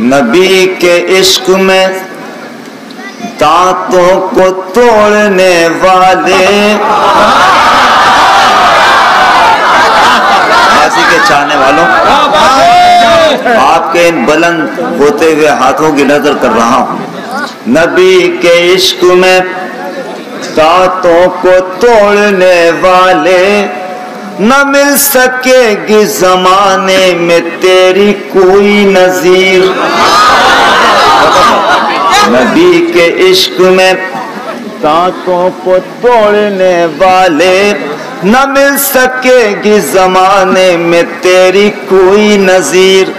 نبی کے عشق میں دانتوں کو توڑنے والے غازی کے چاہنے والوں، آپ کے ان بلند ہوتے ہوئے ہاتھوں کی نظر کر رہا ہوں۔ نبی کے عشق میں دانتوں کو توڑنے والے، نہ مل سکے گی زمانے میں تیری کوئی نظیر۔ نبی کے عشق میں دانتوں کو توڑنے والے، نہ مل سکے گی زمانے میں تیری کوئی نظیر۔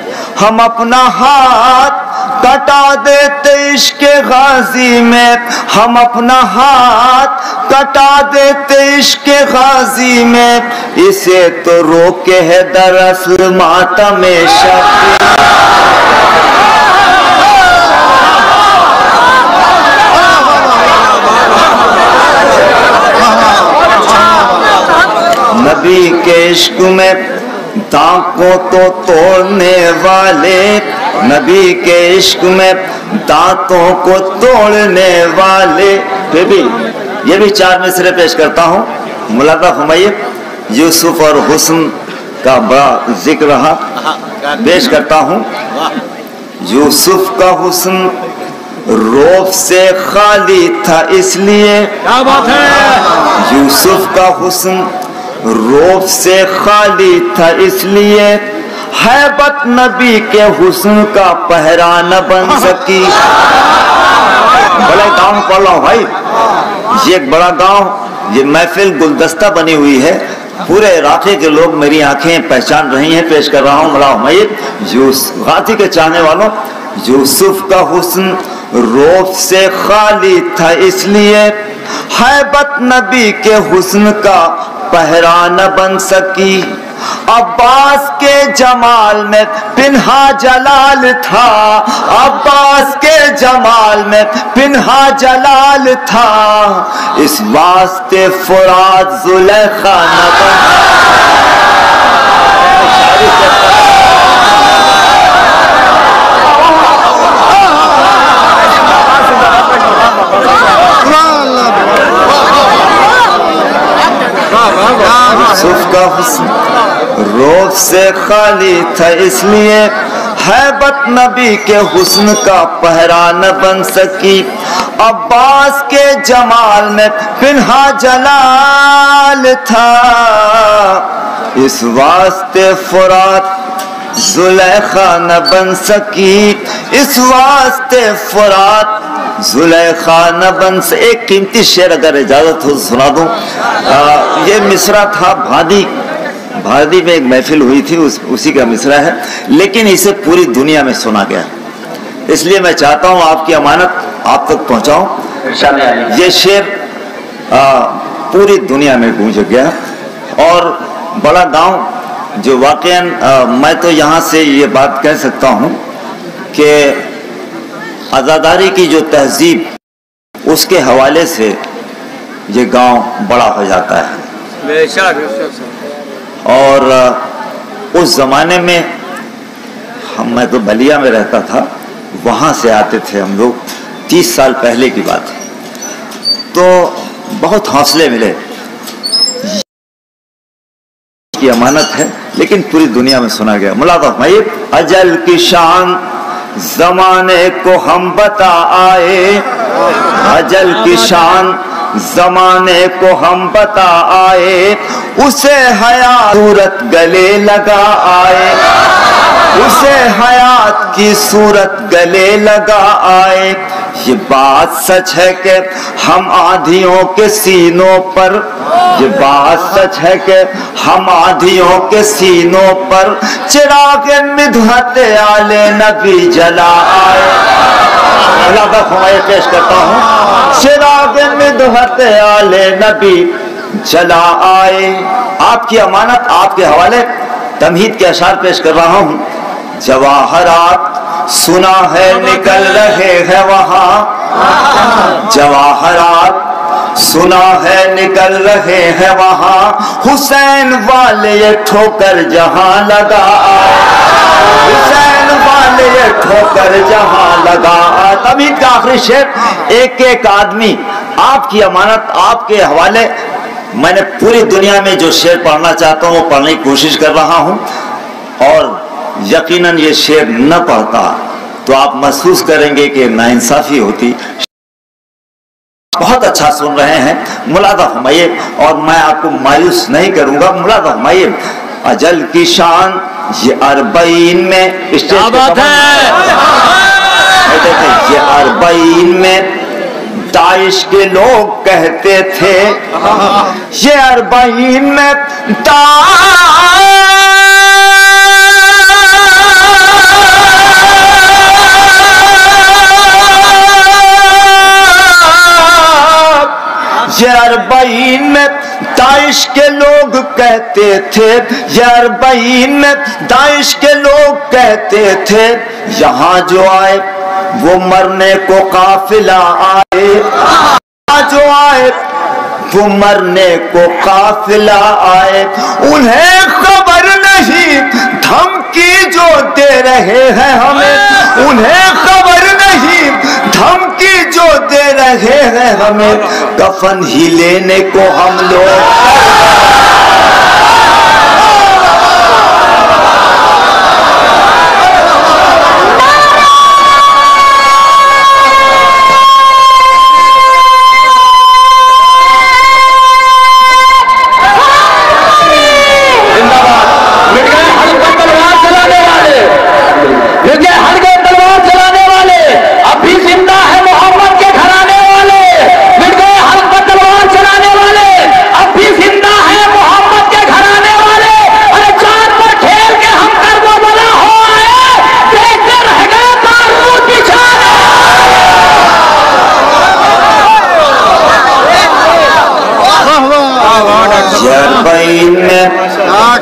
ہم اپنا ہاتھ کٹا دیتے عشق غازی میں، ہم اپنا ہاتھ کٹا دیتے عشق غازی میں، اسے تو روکے ہے دراصل ماتم شبیر۔ نبی کے عشق میں دانتوں کو توڑنے والے، نبی کے عشق میں دانتوں کو توڑنے والے۔ پھر بھی یہ بھی 4 مصرے پیش کرتا ہوں، ملاحظہ فرمائیے، یوسف اور حسن کا بڑا ذکر رہا، پیش کرتا ہوں۔ یوسف کا حسن روب سے خالی تھا اس لیے، کیا بات ہے، یوسف کا حسن روب سے خالی تھا اس لیے، ہیبت نبی کے حسن کا پہرا نہ بن سکی۔ بڑا گاؤں پڑھ رہا ہوں بھائی، یہ ایک بڑا گاؤں، یہ محفل گلدستہ بنی ہوئی ہے، پورے علاقے کے لوگ میری آنکھیں پہچان رہی ہیں، پیش کر رہا ہوں ملا حمید غازی کے چاہنے والوں۔ یوسف کا حسن روب سے خالی تھا اس لیے، ہیبت نبی کے حسن کا پہرا نہ بن سکی۔ عباس کے جمال میں پنہا جلال تھا، عباس کے جمال میں پنہا جلال تھا، اس واسطے فرات زلیخا نہ بن یوسف کا حسن روب سے خالی تھا اس لیے، ہیبت نبی کے حسن کا پہرا نہ بن سکی۔ عباس کے جمال میں پنہا جلال تھا، اس واسطے فرات زلیخا نہ بن سکی، اس واسطے فرات زلیخا نہ بن سے۔ ایک قیمتی شعر اگر اجازت ہو سنا دوں، یہ مصرع تھا بھادی میں ایک محفل ہوئی تھی، اسی کا مصرع ہے، لیکن اسے پوری دنیا میں سنا گیا، اس لیے میں چاہتا ہوں آپ کی امانت آپ تک پہنچاؤں۔ یہ شعر پوری دنیا میں گونج گیا، اور بڑا گاؤں جو واقعاً میں تو یہاں سے یہ بات کہہ سکتا ہوں کہ عزاداری کی جو تہذیب، اس کے حوالے سے یہ گاؤں بڑا ہو جاتا ہے۔ اور اس زمانے میں میں تو بلیا میں رہتا تھا، وہاں سے آتے تھے ہم لوگ، 30 سال پہلے کی بات ہے، تو بہت حوصلے ملے، کی امانت ہے لیکن پوری دنیا میں سنا گیا۔ ملاحظہ فرمائیے، اجل کی شان زمانے کو ہم بتا آئے، اجل کی شان زمانے کو ہم بتا آئے، اسے حیات صورت گلے لگا آئے، اسے حیات کی صورت گلے لگا آئے۔ یہ بات سچ ہے کہ ہم آندھیوں کے سینوں پر، یہ بات سچ ہے کہ ہم آندھیوں کے سینوں پر چراغ مدحت آل نبی جلا آئے۔ اللہ کا فرمایا پیش کرتا ہوں، چراغ مدحت آل نبی جلا آئے۔ آپ کی امانت، آپ کے حوالے تمہید کے اشعار پیش کر رہا ہوں۔ جواہرات سنا ہے نکل رہے ہیں وہاں، جواہرات سنا ہے نکل رہے ہیں وہاں، حسین والے یہ ٹھوکر جہاں لگا آئے، حسین والے میں یہ ٹھوکر جہاں لگا. تمہید کا آخری شعر. ایک ایک آدمی آپ کی امانت آپ کے حوالے. میں نے پوری دنیا میں جو شعر پڑھنا چاہتا ہوں وہ پڑھنے کی کوشش کر رہا ہوں, اور یقیناً یہ شعر نہ پڑھتا تو آپ محسوس کریں گے کہ ناانصافی ہوتی. بہت اچھا سن رہے ہیں, ملاحظہ فرمائیے, اور میں آپ کو مایوس نہیں کروں گا. ملاحظہ فرمائیے. اجل کی شان یہ اربعین میں یہ اربعین میں داعش کے لوگ کہتے تھے, یہ اربعین میں یہ اربعین میں داعش کے لوگ کہتے تھے, یہ اربعین میں داعش کے لوگ کہتے تھے, یہاں جو آئے وہ مرنے کو قافلہ آئے, یہاں جو آئے وہ مرنے کو قافلہ آئے. انہیں خبر نہیں دھمکی جو دے رہے ہیں ہمیں, انہیں خبر نہیں دھمکی جو دے رہے ہیں ہمیں, کفن ہی لینے کو ہم لوگ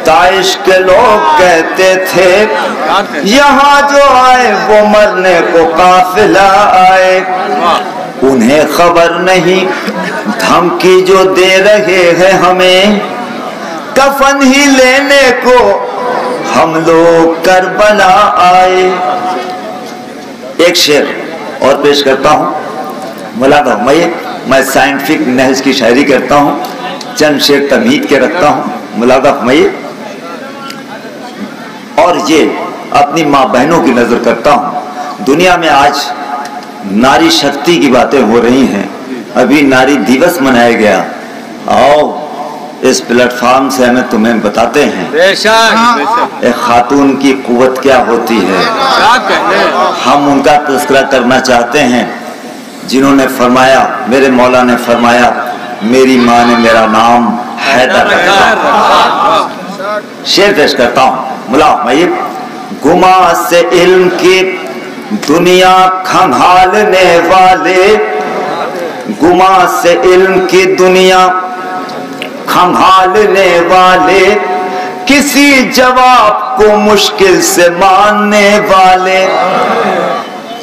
داعش کے لوگ کہتے تھے, یہاں جو آئے وہ مرنے کو قافلہ آئے. انہیں خبر نہیں دھمکی جو دے رہے ہیں ہمیں, کفن ہی لینے کو ہم لوگ کربلا آئے. ایک شعر اور پیش کرتا ہوں. ملاحظہ میں سائنٹیفک نہج کی شاعری کرتا ہوں, چند شعر تمہید کے رکھتا ہوں. ملاحظہ فرمائیے. اور یہ اپنی ماں بہنوں کی نظر کرتا ہوں. دنیا میں آج ناری شکتی کی باتیں ہو رہی ہیں. ابھی ناری دیوس منایا گیا. آؤ اس پلیٹ فارم سے ہمیں تمہیں بتاتے ہیں ایک خاتون کی قوت کیا ہوتی ہے. ہم ان کا تذکرہ کرنا چاہتے ہیں جنہوں نے فرمایا, میرے مولا نے فرمایا, میری ماں نے میرا نام حیدر رکھا. شعر پیش کرتا ہوں. ملاحظہ. گما سے علم کی دنیا کھنگالنے والے, گما سے علم کی دنیا کھنگالنے والے, کسی جواب کو مشکل سے ماننے والے,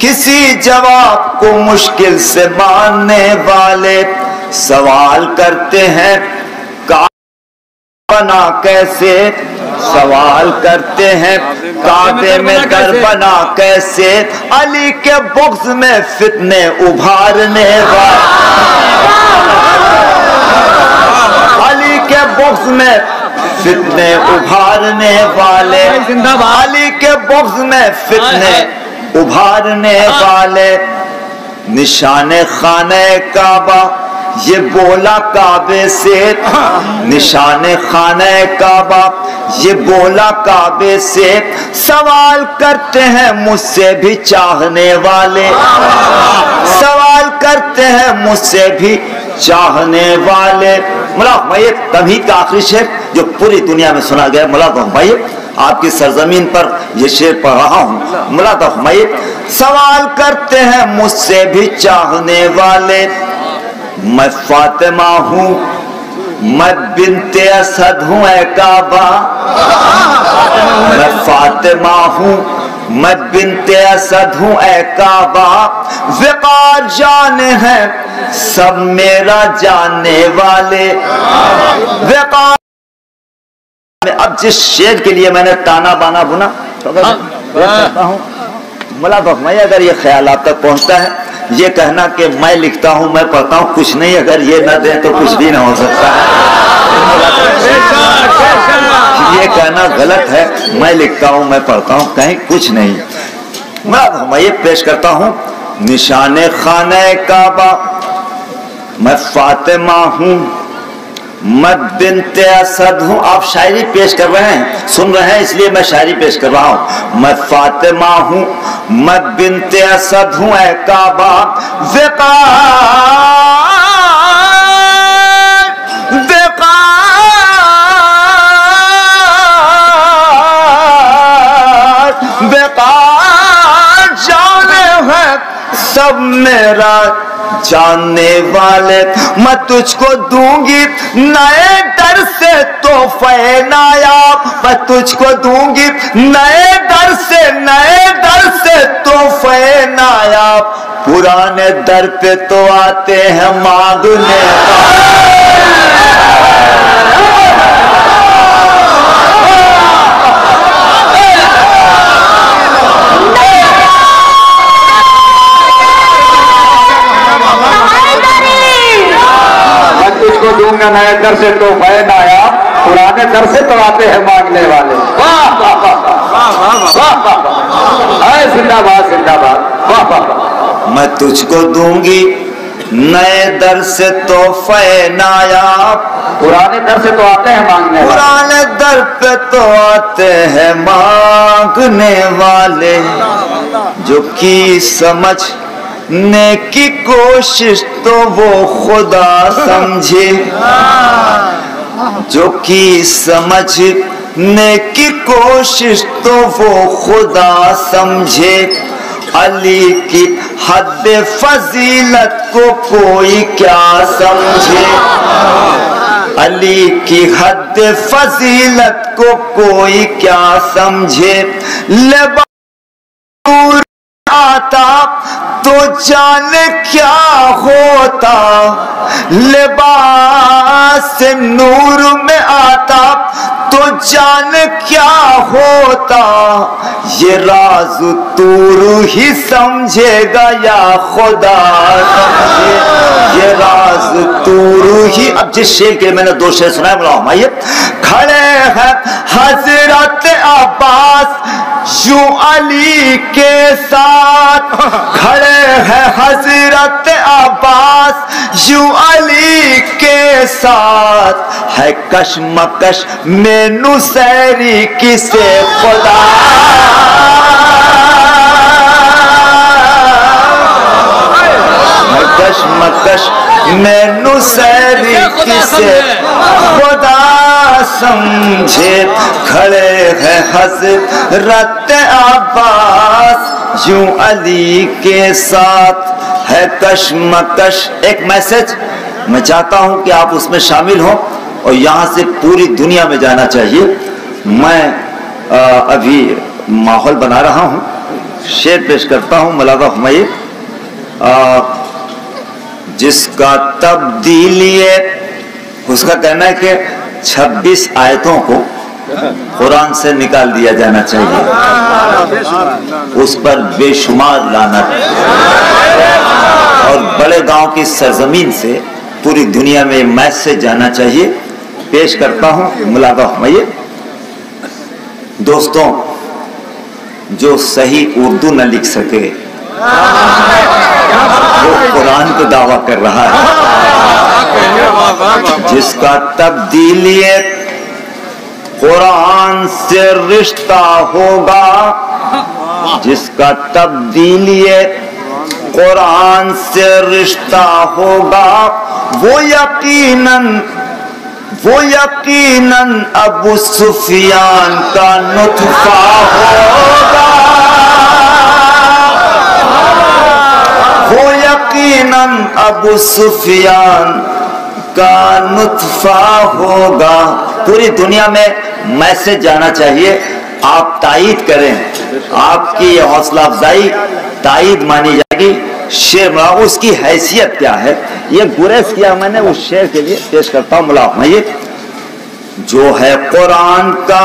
کسی جواب کو مشکل سے ماننے والے, سوال کرتے ہیں بنا کیسے, سوال کرتے ہیں کعبے میں در بنا کیسے, علی کے بغض میں فتنے ابھارنے والے, علی کے بغض میں فتنے ابھارنے والے, علی کے بغض میں فتنے ابھارنے والے. نشان خانہ کعبہ یہ بولا کعبے سے, نشان خانہ کعبہ یہ بولا کعبے سے, سوال کرتے ہیں مجھ سے بھی چاہنے والے, سوال کرتے ہیں مجھ سے بھی چاہنے والے. ملاحظہ تمہید کا آخری شعر جو پوری دنیا میں سنا گیا. ملاحظہ آپ کی سرزمین پر یہ شعر پڑھ رہا ہوں. ملاحظہ سوال کرتے ہیں مجھ سے بھی چاہنے والے, میں فاطمہ ہوں میں بنت اسد ہوں اے کعبہ, میں فاطمہ ہوں میں بنت اسد ہوں اے کعبہ, وقار جانے ہیں سب میرا جاننے والے, وقار. اب جس شعر کے لیے میں نے تانا بانا بنا ملا بخمائی اگر یہ خیال آپ تک پہنچتا ہے، یہ کہنا کہ میں لکھتا ہوں میں پڑھتا ہوں کچھ نہیں، اگر یہ نہ دیں تو کچھ بھی نہ ہو سکتا ہے، یہ کہنا غلط ہے، میں لکھتا ہوں میں پڑھتا ہوں کہیں کچھ نہیں۔ میں یہ پیش کرتا ہوں نشان خانہ کعبہ، میں فاطمہ ہوں، میں بنت اسد ہوں۔ آپ شاعری پیش کر رہے ہیں، سن رہے ہیں، اس لیے میں شاعری پیش کر رہا ہوں۔ میں فاطمہ ہوں، میں بنت اسد ہوں، اے کعبہ وقار جانے ہے سب میرا جاننے والے، میں تجھ کو دوں گی نئے در سے تحفہ نایاب، میں تجھ کو دوں گی نئے در سے تحفہ نایاب، پرانے در پہ تو آتے ہیں مانگنے دوں گا نئے در سے تو بین آیا، پرانے در سے تو آتے ہیں مانگنے والے۔ واہ واہ واہ واہ واہ، زندہ باد زندہ باد، واہ واہ واہ۔ میں تجھ کو دوں گی نئے در سے تحفہ نایاب، پرانے در سے تو آتے ہیں مانگنے والے، پرانے در پہ تو آتے ہیں مانگنے والے، جو کی سمجھ نے کی کوشش تو وہ خدا سمجھے، جو کی سمجھنے کی کوشش تو وہ خدا سمجھے، علی کی حد فضیلت کو کوئی کیا سمجھے، علی کی حد فضیلت کو کوئی کیا سمجھے، لباس آتا تو جانے کیا ہوتا، لباس نور میں آتا تو جانے کیا ہوتا، یہ راز تور ہی سمجھے گا یا خدا سمجھے، یہ راز تور ہی۔ اب جس شعر کے میں نے دو شعر سنائے ملاؤ، کھڑے ہیں حضرت عباس یوں علی کے ساتھ، کھڑے ہیں حضرت عباس یوں علی کے ساتھ، ہے کشمکش میں نصیری کسے خدا، ہے کشمکش میں نصیری کسے خدا سمجھے، کھڑے ہیں حضرت عباس یوں علی کے ساتھ، ہے کشمکش۔ ایک میسج میں چاہتا ہوں کہ آپ اس میں شامل ہوں اور یہاں سے پوری دنیا میں جانا چاہیے۔ میں ابھی ماحول بنا رہا ہوں، شعر پیش کرتا ہوں ملاحظہ فرمائیے۔ جس کا تبدیلی اس کا کہنا ہے کہ 26 آیتوں کو قرآن سے نکال دیا جانا چاہیے، اس پر بے شمار لعنت، اور بڑے گاؤں کی سرزمین سے پوری دنیا میں میسج جانا چاہیے۔ پیش کرتا ہوں ملاحظہ فرمائیے۔ دوستوں، جو صحیح اردو نہ لکھ سکے وہ قرآن کو دعویٰ کر رہا ہے، جس کا تبدیلی قرآن سے رشتہ ہوگا، جس کا تبدیلی قرآن سے رشتہ ہوگا، وہ یقیناً ابو سفیان کا نطفہ ہوگا، وہ یقیناً ابو سفیان کا نطفہ ہوگا۔ پوری دنیا میں میسج جانا چاہیے، آپ تائید کریں، آپ کی یہ حوصلہ افزائی تائید مانی جائے گی۔ شعر ملاؤ، اس کی حیثیت کیا ہے یہ گریز کیا میں نے اس شعر کے لیے پیش کرتا ہوں۔ ملاؤ یہ جو ہے قرآن کا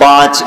5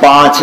5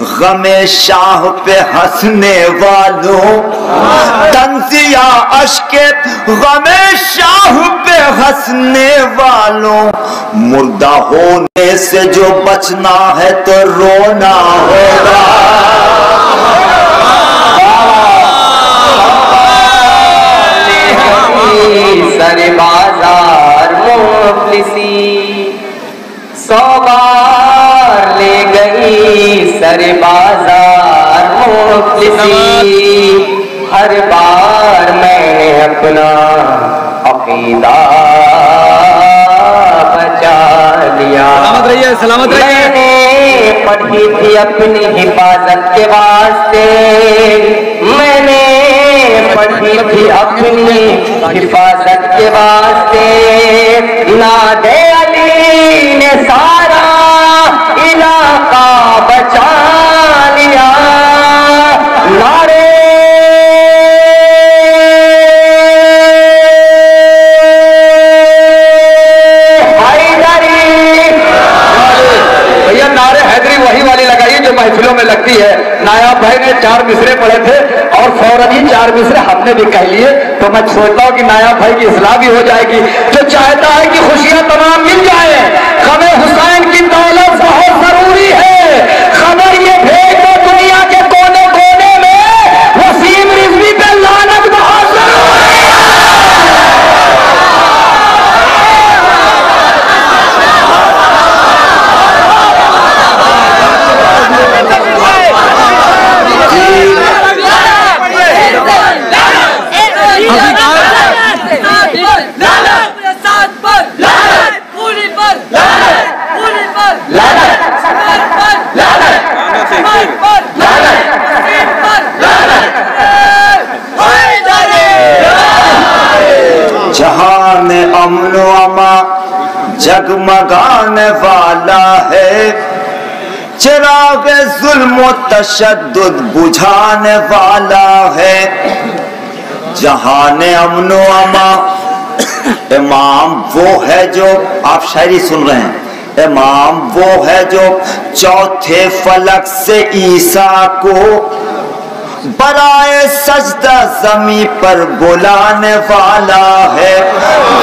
غم شاہ پہ ہنسنے والوں، تنزیہ اشک غم شاہ پہ ہنسنے والوں، مردہ ہونے سے جو بچنا ہے تو رونا ہوگا۔ سر بازار مفلسی 100 بار لے گئی سر بازار مفلسی، ہر بار میں نے اپنا عقیدہ بچا لیا۔ سلامت رہیے، سلامت رہیے۔ میں نے پڑھی تھی اپنی حفاظت کے واسطے، میں نے پڑھی تھی اپنی حفاظت کے واسطے، نادے علی نے سارا علاقہ بچا لیا، نعرے وہی والی لگائی جو محفلوں میں لگتی ہے۔ نایاب بھائی نے 4 مصرے پڑھے تھے اور فوراً ہی 4 مصرے ہم نے بھی کہہ لیے، تو میں سوچتا ہوں کہ نایاب بھائی کی اصلاح بھی ہو جائے گی۔ جو چاہتا ہے کہ خوشیاں تمام مل جائیں، غم حسین کی دولت بہت ضروری ہے، خبر یہ بھیج دو دنیا کے کونے کونے میں، وسیم رضوی پہ لعنت بہت ضروری ہے۔ جہان امن و امان جگمگانے والا ہے، چراغ ظلم و تشدد بجھانے والا ہے۔ جہان امن و امان، امام وہ ہے جو، آپ شاعری سن رہے ہیں، امام وہ ہے جو چوتھے فلک سے عیسیٰ کو برائے سجدہ زمین پر بلانے والا ہے،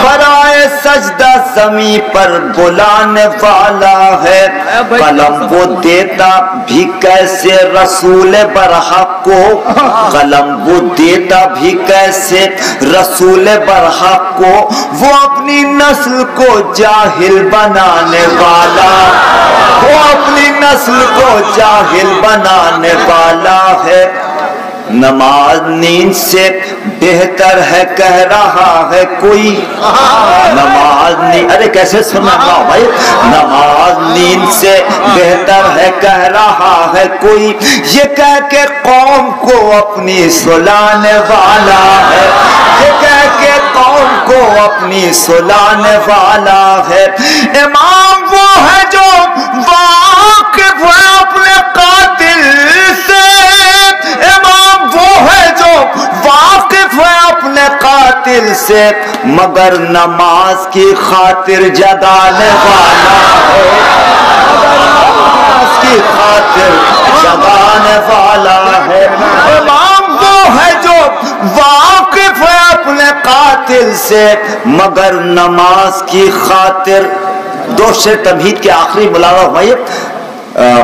برائے سجدہ زمین پر بلانے والا ہے۔ قلم وہ دیتا بھی کیسے رسول برحق کو، قلم وہ دیتا بھی کیسے رسول برحق کو، وہ اپنی نسل کو جاہل بنانے والا، وہ اپنی نسل کو جاہل بنانے والا ہے۔ نماز نیند سے بہتر ہے کہہ رہا ہے کوئی، نماز نیند، ارے کیسے سننا بھائی، نماز نیند سے بہتر ہے کہہ رہا ہے کوئی، یہ کہہ کے قوم کو اپنی سلانے والا ہے، یہ کہہ کے قوم کو اپنی سلانے والا ہے۔ امام وہ ہے جو واقف ہے اپنے قاتل سے، وہ ہے جو واقف ہے اپنے قاتل سے، مگر نماز کی خاطر جگانے والا ہے، نماز کی خاطر جگانے والا ہے۔ امام وہ ہے جو واقف ہے اپنے قاتل سے، مگر نماز کی خاطر۔ 2 شعر تمہید کے آخری ملاحظہ ہوئے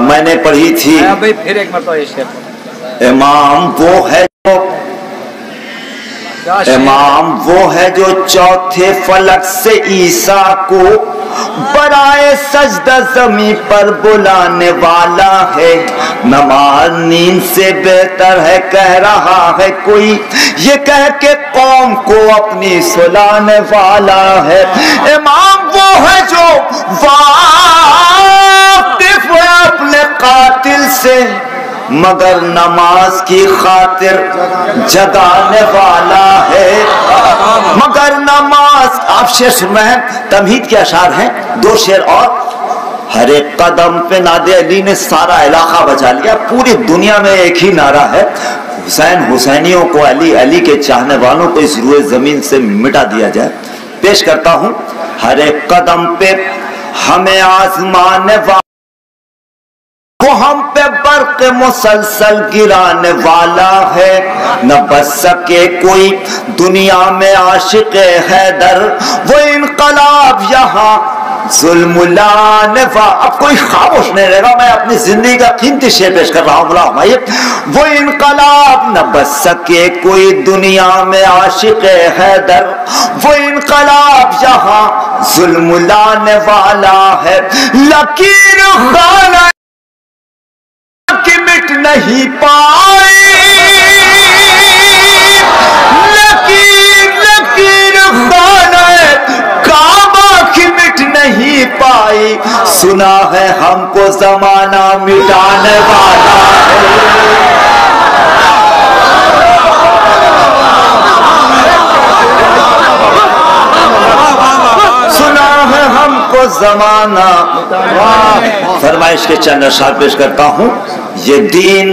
میں نے پڑھی تھی، پھر ایک مرتبہ یہ شعر، امام وہ ہے جو، امام وہ ہے جو چوتھے فلک سے عیسیٰ کو برائے سجدہ زمین پر بلانے والا ہے۔ نماز نیند سے بہتر ہے کہہ رہا ہے کوئی، یہ کہہ کے قوم کو اپنی سلانے والا ہے۔ امام وہ ہے جو واقف ہے اپنے قاتل سے، مگر نماز کی خاطر جگانے والا ہے، مگر نماز۔ آپ شعر سن رہے ہیں، تمہید کے اشعار ہیں 2 شعر اور۔ ہر ایک قدم پہ نادے علی نے سارا علاقہ بچا لیا، پوری دنیا میں ایک ہی نعرہ ہے، حسین حسینیوں کو، علی علی کے چاہنے والوں کو اس روئے زمین سے مٹا دیا جائے۔ پیش کرتا ہوں، ہر ایک قدم پہ ہمیں آزمانے والا، وہ ہم پہ برق برق مسلسل گرانے والا ہے، نہ بچ سکے کوئی دنیا میں عاشق حیدر، وہ انقلاب یہاں ظلم لانفا۔ اب کوئی خاموش نہیں رہے گا، میں اپنی زندگی کا قیمتی شعر پیش کر رہا ہوں، بلا بھائی۔ وہ انقلاب نہ بچ سکے کوئی دنیا میں عاشق حیدر، وہ انقلاب یہاں ظلم لانے والا ہے، لکیر خانہ کی مٹ نہیں پائی، لکیر خانہ کعبہ کی مٹ نہیں پائی، سنا ہے ہم کو زمانہ مٹانے والا ہے۔ سنا ہے ہم کو زمانہ۔ فرمائش کے چند اشعار پیش کرتا ہوں۔ یہ دین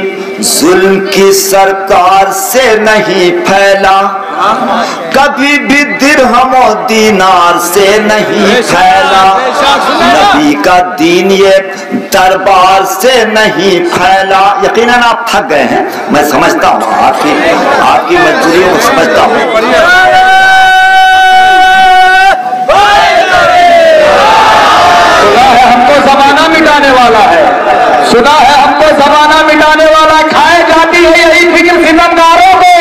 ظلم کی سرکار سے نہیں پھیلا، کبھی بھی درہم و دینار سے نہیں پھیلا، نبی کا دین یہ دربار سے نہیں پھیلا۔ یقیناً آپ تھک گئے ہیں، میں سمجھتا ہوں آپ کی مجبوریوں کو سمجھتا ہوں۔ سنا ہے ہم کو زمانہ مٹانے والا ہے، سنا ہے ہم کو زمانہ مٹانے والا، کھائے جاتی ہے یہی فکر ستمگاروں کو،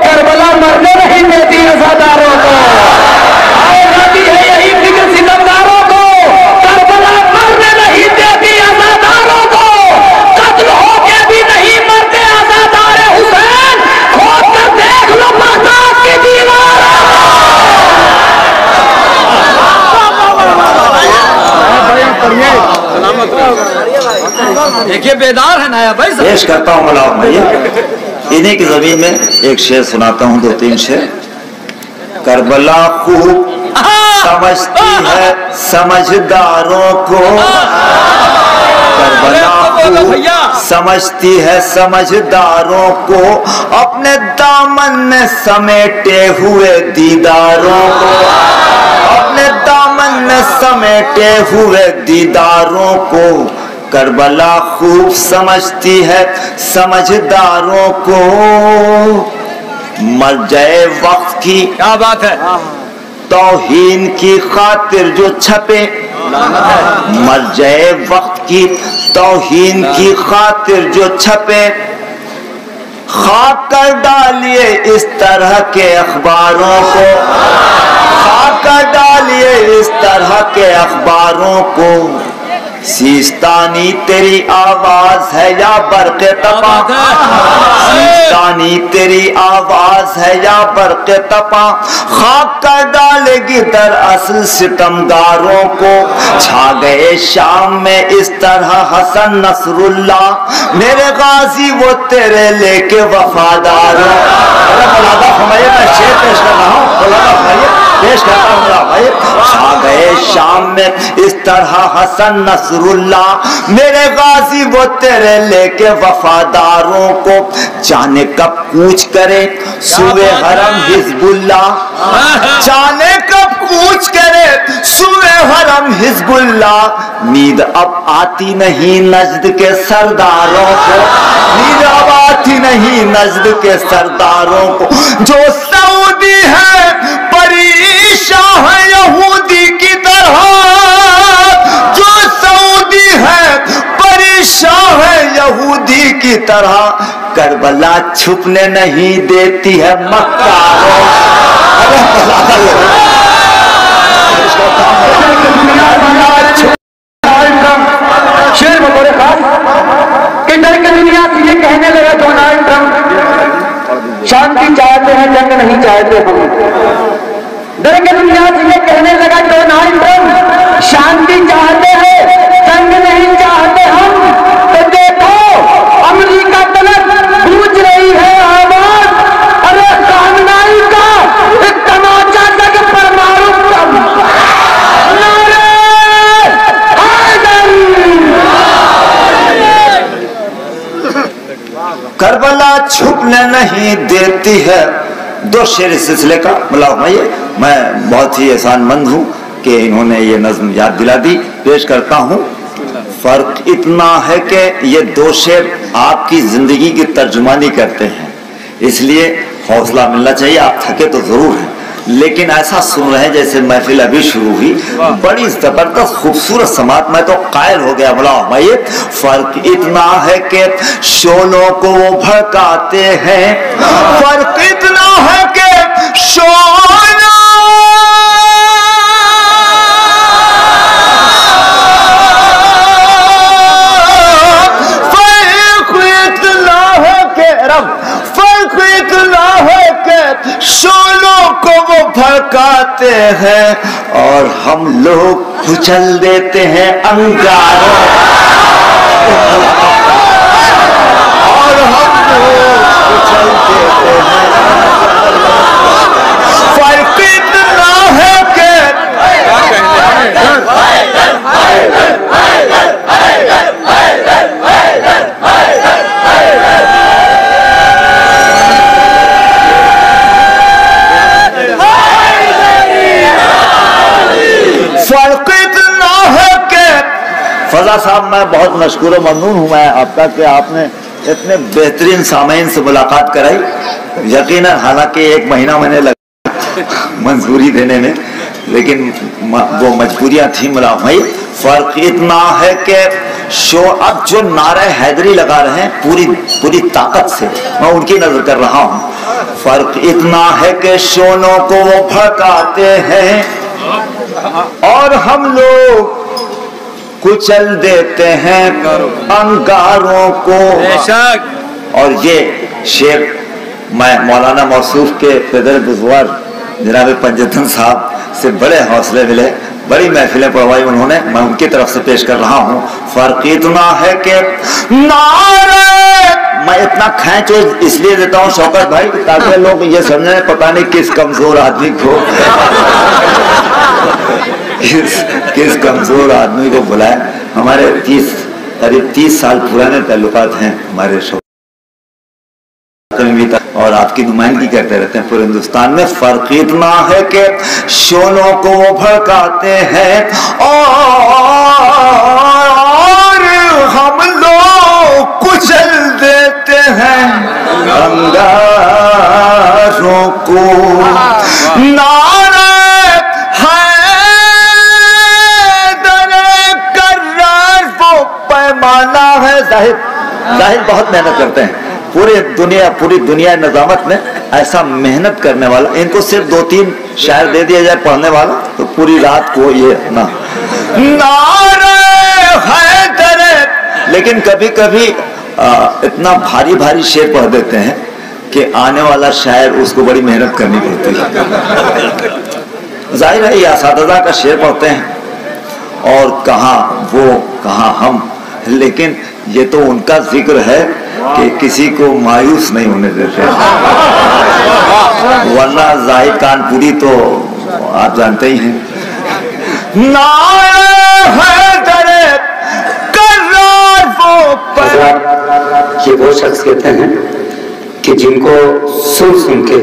کربلا مرنے نہیں دیتی رضاداروں کو، کھائے جاتی ہے یہی فکر ستمگاروں کو، کربلا مرنے نہیں دیتی رضاداروں کو، قتل ہو کے بھی نہیں مرتے عزادار حسین، کھود کر دیکھ لو بغداد کی دیواروں۔ دیکھیے بیدار ہے نایا بھائی۔ پیش کرتا ہوں مولا بھائی، انہیں کی زمین میں ایک شعر سناتا ہوں، 2-3 شعر۔ کربلا خوب سمجھتی ہے سمجھداروں کو، کربلا خوب سمجھتی ہے سمجھداروں کو، اپنے دامن میں سمیٹے ہوئے دیداروں کو، اپنے دامن میں سمیٹے ہوئے دیداروں کو، کربلا خوب سمجھتی ہے سمجھداروں کو۔ مرجع وقت کی کیا بات ہے، توہین کی خاطر جو چھپے، مرجع وقت کی توہین کی خاطر جو چھپے، خاک کر ڈالیے اس طرح کے اخباروں کو، خاک کر ڈالیے اس طرح کے اخباروں کو۔ سیستانی تیری آواز ہے یا برق تپا، سیستانی تیری آواز ہے یا برق تپا، خاک کر ڈالے گی دراصل ستمگاروں کو۔ چھا گئے شام میں اس طرح حسن نصر اللہ، میرے غازی وہ تیرے لے کے وفاداروں۔ میں شعر پیش کر رہا ہوں، پیش کرتا ہوں بھائی۔ چھا گئے شام میں اس طرح حسن نصر اللہ، میرے غازی وہ تیرے لے کے وفاداروں کو۔ جانے کب کوچ کرے سوئے حرم حزب اللہ، جانے کب کوچ کرے سوئے حرم حزب اللہ، نیند اب آتی نہیں نجد کے سرداروں کو، نیند اب آتی نہیں نجد کے سرداروں کو۔ جو سعودی ہے پریشان ہے یہودی کی طرح، جو سعودی ہے پریشان ہے یہودی کی طرح، کربلا چھپنے نہیں دیتی ہے مکاروں۔ شیر بطور خاص کہ ڈر کے دنیا سے یہ کہنے لگا ڈونلڈ ٹرمپ، شانتی چاہتے ہیں جنگ نہیں چاہتے ہم۔ ڈر کے دنیا سے یہ کہنے لگا ڈونلڈ ٹرمپ، شانتی چاہتے ہیں جنگ نہیں چاہتے ہم۔ تو دیکھو امریکہ طلب گونج رہی ہے آواز، ارے خامنائی کا ایک تماچا جگ پر مارو کم، کربلا چھپنے نہیں دیتی ہے۔ 2 شعر اس سلسلے کا ملا بھائی، میں بہت ہی احسان مند ہوں کہ انہوں نے یہ نظم یاد دلا دی۔ پیش کرتا ہوں فرق اتنا ہے کہ یہ دو شعر آپ کی زندگی کی ترجمانی کرتے ہیں، اس لیے حوصلہ ملنا چاہیے. آپ تھکے تو ضرور ہیں لیکن ایسا سن رہے ہیں جیسے محفل ابھی شروع ہوئی. بڑی زبردست خوبصورت سماعت، میں تو قائل ہو گیا. بولا بھائی فرق اتنا ہے کہ شعلوں کو وہ بھڑکاتے ہیں، فرق اتنا ہے کہ شعلوں شعلوں کو وہ بھڑکاتے ہیں اور ہم لوگ کچل دیتے ہیں انگاروں، اور ہم لوگ کچل دیتے ہیں. فرق اتنا ہے کہ فرق اتنا ہے کہ فضا صاحب میں بہت مشکور و ممنون ہوں میں آپ کا کہ آپ نے اتنے بہترین سامعین سے ملاقات کرائی. یقیناً حالانکہ 1 مہینہ میں نے لگا منظوری دینے میں، لیکن وہ مجبوریاں تھیں. ملا بھائی فرق اتنا ہے کہ اب جو نعرہ حیدری لگا رہے ہیں پوری طاقت سے، میں ان کی نظر کر رہا ہوں. فرق اتنا ہے کہ شعلوں کو وہ بھڑکاتے ہیں اور ہم لوگ کچل دیتے ہیں انگاروں کو. اور یہ شعر میں مولانا موصوف کے پدر بزرگ جناب پنجتن صاحب سے بڑے حوصلے ملے، بڑی محفلیں پڑھوائی انہوں نے، میں ان کی طرف سے پیش کر رہا ہوں. فرق اتنا ہے کہ نعرہ، میں اتنا کھینچ اس لیے دیتا ہوں شوکت بھائی تاکہ لوگ یہ سمجھیں پتہ نہیں کس کمزور آدمی کو کس کمزور آدمی کو بلائے. ہمارے قریب 30 سال پرانے تعلقات ہیں ہمارے شو اور آپ کی نمائندگی کرتے رہتے ہیں پورے ہندوستان میں. فرق اتنا ہے کہ شعلوں کو وہ بھڑکاتے ہیں اور ہم لوگ کچل دیتے ہیں انگاروں کو. نعرہ پیمانہ ہے. ظاہر بہت محنت کرتے ہیں پوری دنیا نظامت میں ایسا محنت کرنے والا، ان کو صرف 2-3 شاعر دے دیا جائے پڑھنے والا تو پوری رات کو یہ نہ نعرہ حیدر. لیکن کبھی کبھی اتنا بھاری شعر پڑھ دیتے ہیں کہ آنے والا شاعر اس کو بڑی محنت کرنی پڑتی ہے. ظاہر ہے یہ اساتذہ کا شعر پڑھتے ہیں اور کہاں وہ کہاں ہم، لیکن یہ تو ان کا ذکر ہے کہ کسی کو مایوس نہیں ہونے دیتے، ورنہ زاہد کان پوری تو آپ جانتے ہی ہیں. یہ وہ شخصیتیں ہیں کہ جن کو سن کے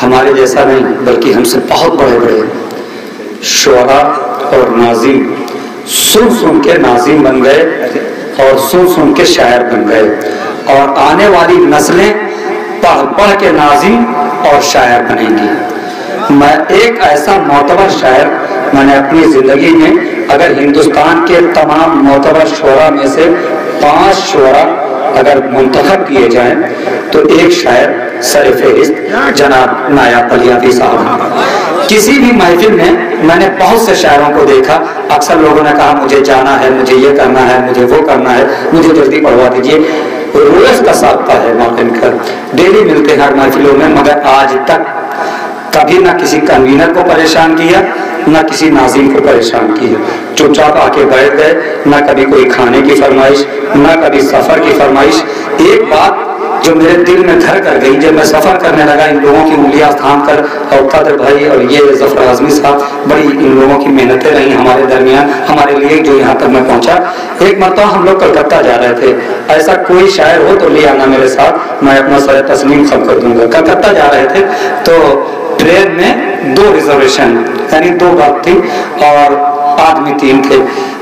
ہمارے جیسا نہیں بلکہ ہم سے بہت بڑے شعراء اور ناظم سن کے ناظم بن گئے اور سن کے شاعر بن گئے، اور آنے والی نسلیں پڑھ کے ناظم اور شاعر بنیں گی. میں ایک ایسا معتبر شاعر میں نے اپنی زندگی میں، اگر ہندوستان کے تمام معتبر شعراء میں سے 5 شعراء اگر منتخب کیے جائیں تو ایک شاعر سر فہرست جناب نایاب علی صاحب. کسی بھی محفل میں نے بہت سے شاعروں کو دیکھا، اکثر لوگوں نے کہا مجھے جانا ہے، مجھے یہ کرنا ہے، مجھے وہ کرنا ہے، مجھے جلدی پڑھوا دیجیے. روز کا سابقہ ہے ان کا، ڈیلی ملتے ہیں ہر محفلوں میں، مگر آج تک کبھی نہ کسی کنوینر کو پریشان کیا نہ کسی ناظم کو پریشان کیا. چپ چاپ آ کے بیٹھ گئے، نہ کبھی کوئی کھانے کی فرمائش نہ کبھی سفر کی فرمائش. ایک بات جو میرے دل میں گھر کر گئی، جب میں سفر کرنے لگا ان لوگوں کی انگلیاں تھام کر، اور قادر بھائی اور یہ ظفر اعظمی صاحب، بڑی ان لوگوں کی محنتیں رہی ہمارے درمیان ہمارے لیے جو یہاں تک میں پہنچا. ایک مرتبہ ہم لوگ کلکتہ جا رہے تھے، ایسا کوئی شاعر ہو تو لے آنا میرے ساتھ، میں اپنا سر تسلیم خم کر دوں گا. کلکتہ جا رہے تھے تو ٹرین میں 2 ریزرویشن یعنی 2 بات تھی اور آدمی 3 تھے.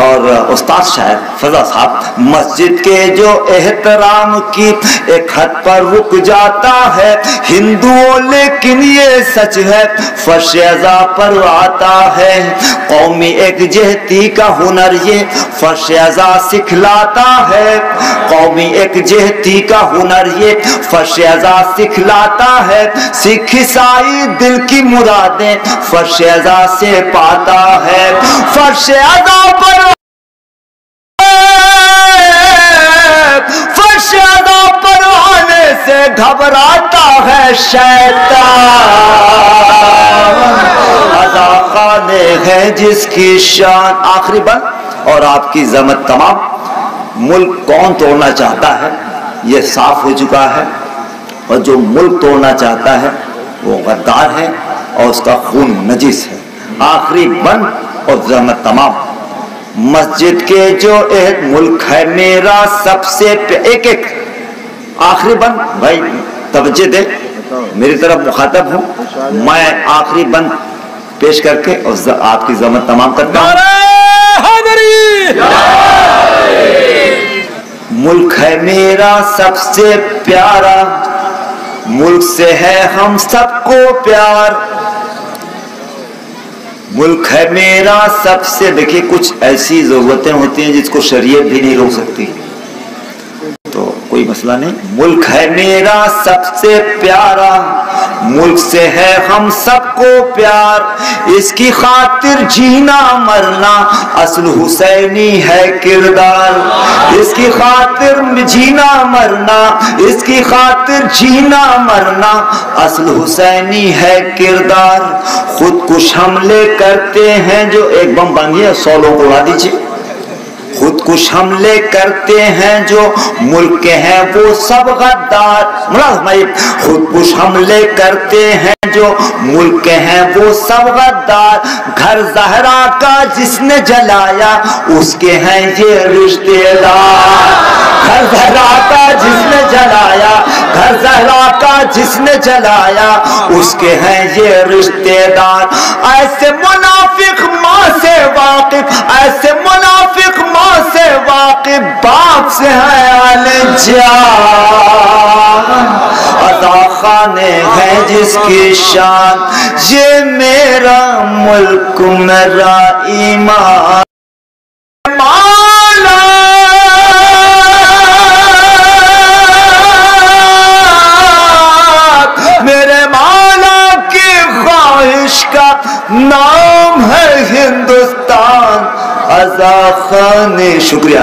اور استاد شاعر فضا صاحب، مسجد کے جو احترام کی ایک حد پر رک جاتا ہے ہندوؤں، لیکن یہ سچ ہے فرش ازا پر آتا ہے، قومی ایک جہتی کا ہنر یہ فرش ازا سکھلاتا ہے، قومی ایک جہتی کا ہنر یہ فرش ازا سکھلاتا ہے، سکھ عیسائی دل کی مرادیں فرش ازا سے پاتا ہے، فرش ازا پر فرش ازا پر آنے سے گھبراتا ہے شیطان، ازا خانے ہے جس کی شان۔ آخری بند اور آپ کی ضمت تمام، ملک کون توڑنا چاہتا ہے یہ صاف ہو چکا ہے، اور جو ملک توڑنا چاہتا ہے وہ غدار ہے اور اس کا خون نجس ہے۔ آخری بند اور ضمت تمام، مسجد کے جو ایک ملک ہے میرا سب سے ایک ایک آخری بند، بھائی توجہ دے میری طرف مخاطب ہوں، میں آخری بند پیش کر کے اور آپ کی ضمت تمام کرتا ہوں۔ ملک ہے میرا سب سے پیارا، ملک سے ہے ہم سب کو پیار، ملک ہے میرا سب سے۔ دیکھیے کچھ ایسی ضرورتیں ہوتی ہیں جس کو شریعت بھی نہیں روک سکتی، تو کوئی مسئلہ نہیں۔ ملک ہے میرا سب سے پیارا، ملک سے ہے ہم سب کو پیار، اس کی خاطر جینا مرنا اصل حسینی ہے کردار، اس کی خاطر جینا مرنا، اس کی خاطر جینا مرنا اصل حسینی ہے کردار، خود کش حملے کرتے ہیں جو ایک بم بانگیے 100 لوگوں کو اڑا دیجیے، خود کش حملے کرتے ہیں جو ملک کے ہیں وہ سب غدار، خود کش حملے کرتے ہیں جو ملک کے ہیں وہ سب غدار، گھر زہرا کا جس نے جلایا اس کے ہیں یہ رشتے دار، گھر زہرا کا جس نے جلایا، گھر زہرا کا جس نے جلایا اس کے ہیں یہ رشتے دار، ایسے منافق ماں سے واقف، ایسے منافق ماں سے واقف باپ سے ہے آل جان، عطا خانے ہے جس کی شان، یہ میرا ملک میرا ایمان مالا، میرے مولا کی خواہش کا نام ہے ہندوستان، عطا خانے۔ شکریہ۔